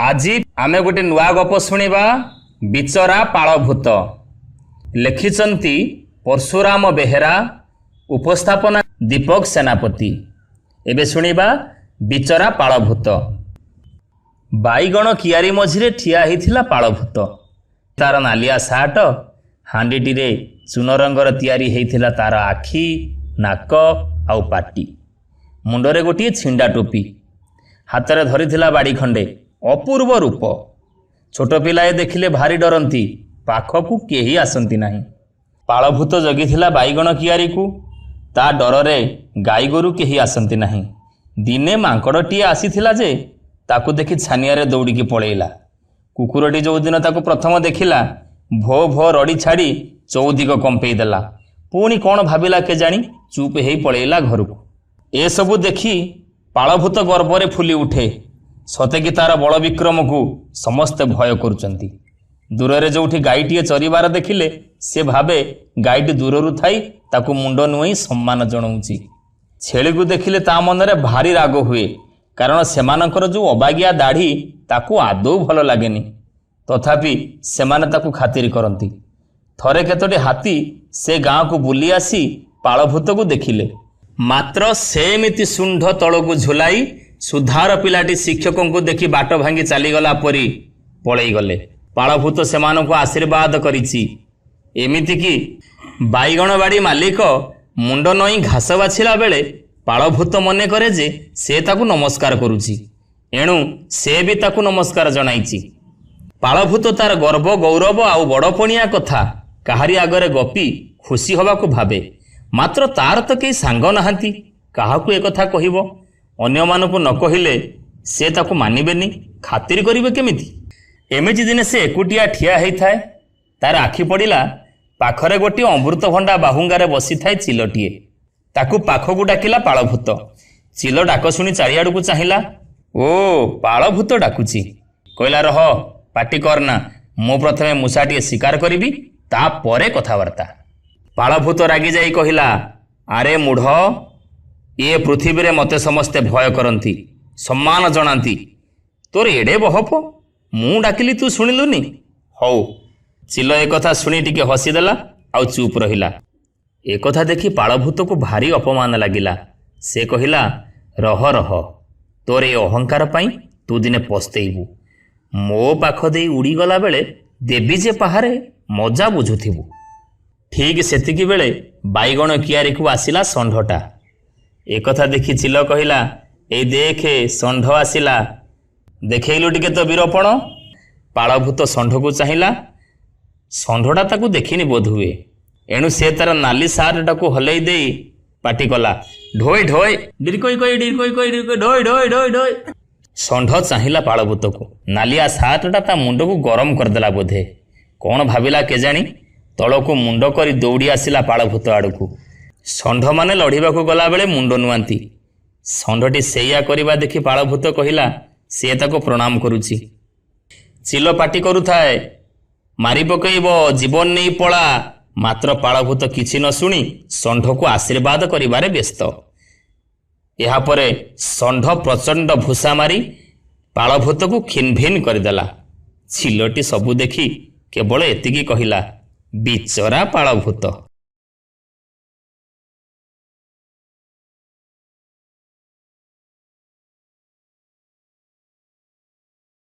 আজি आमे गोटे नुआ गप शुणा बिचरा पालभूत लिखिचंती परशुराम बेहेरा उपस्थापना दीपक सेनापति। एबे शुणिबा बिचरा पालभूत। बाईगण कियारी मझिरे ठिया होइथिला पालभूत। तार नालिया सार्ट हांडीटी रे चून रंगर तैयारी होइथिला तार आखि नाक आउ पाटी। मुंडरे गोटे छिंडा टोपी, हाथ धरिथिला बाड़ी खंडे। अपूर्व रूप। छोट पिलाए देखिले भारी डरंती, पाखकू केही आसंती नाही। पालभूत जगिथिला बाईगण कियारी को, ता डररे गाई गोरु केही आसंती नाही। दिने मांकड़टिए आसीथिला जे ताकू देखि छानियारे दौड़िकी पळेइला। कुकुरटी जो दिन ताकू प्रथम देखिला भो भो रड़ी छाड़ी चौदिक कंपेई देला। पुणी कौन भाविला केजाणी चुप हेई पळेइला घरकू। ए सबु देखि पालभूत गर्वरे फुली उठे। सते कि तार बड़ विक्रम को समस्ते भय करुचंती। दूर जोठी गाईटीए चरिबार देखिले से भावे गाईटी दूररू थाई ताकू मुंड नुई सम्मान जणाउची। छेली को देखिले ता मनरे भारी राग हुए, कारण सेमानकर जो अबागिया दाढ़ी ताकू आदौ भल लागेनी। तथापि सेमाने ताकू खातिर करती। थरे केतोटी हाथी से गाँ को बुली आसी पालभूत को देखिले, मात्र सेमिति सुंढ तलकू झुलाई सुधार पिलाटी शिक्षकों को देखि बाट भांगी चलीगला परी पलई गले। पालभूत सेमानकु आशीर्वाद करिछि। एमिति कि बाईगण बाड़ी मालिक मुंड नई घास बाछिला बेले पालभूत मने करे जे से ताकू नमस्कार करुछि, एणु से भी ताकू नमस्कार जणाइछि। पालभूत तार गर्व गौरव आउ बड़पणिया कथा काहारी आगरे गपी खुशी हवाकू भावे, मात्र तार तो केही सांग नाहांती। काहाकू ए कथा कहिबो? अन्य मानकू न कहिले से ताकू मानिबेनी, खातिर करिवे केमिति? एमिति दिने से एकुटिया ठिया हेइथाए। तार आखि पड़िला पाखरे गोटी अमृतभंडा बाहुंगारे बसी थाए चिलटिए। ताकू पाखकू डाकिला पालभूत। चिल डाक शुणी चारिआडकू चाहिला। ओ पालभूत डाकुची। कहला रह पाटी करना, मु प्रथमे मूषाटिए शिकार करिबी, ता परे कथाबार्ता। पालभूत रागी जाई कहिला, आरे मूढ़, ये पृथ्वी रे मते समस्ते भय करती, सम्मान जनाती। तोर एडे बहप, मु डाकिली तू शुणिलुनी? हौ। चिल एक कथा शुणी टिके हसीदेला आउ चुप रहिला। एक कथा देखि पालभूत को भारी अपमान लागिला। से कहिला, रह रह, तोर ए अहंकार पाई तू दिने पस्तेइबू। मो पाख देई उड़ी गला बेले देवी जे पहारे मजा बुझुथिबू। ठीक सेतिकी बेले बाईगण कियारी को आसिला षंढटा। एक कथा देखि चिल कहिला, ए देखे षंढ आसिला, देखैलु टिके तो वीरपण। पालभूत षंढ को चाहिला। षंढटा ताकू देखिनी बोध हुए, एणु से तार नाली सार्टा को हलई देई पाटी कला, ढोई ढोई डिरकोई कोई डिरकोई कोई डिरकोई ढोई ढोई ढोई ढोई। षंढ चाहिला पालभूत को। नालिया सार्टा ता मुंड को गरम करदेला बोधे। कौन भाविला केजाणी तलको मुंड करी दौड़ी आसिला पालभूत आड़कू। षंढ माने लढ़िबाकू गला बेले मुंड नुआंती। षंढटी सेया करिबा देखि पालभूत कहिला, से ताको प्रणाम करुछि। चिल पाटी करुथाए, मारी पकईबो, जीवन नहीं पड़ा। मात्र पालभूत किछि न शुणी षंढ को आशीर्वाद करिबारे व्यस्त। एहा परे षंढ प्रचंड भूसा मारी पालभूत को खिनभिन करदेला। चिलटी सबु देखि केवल एतिकी कहिला, बिचरा पालभूत।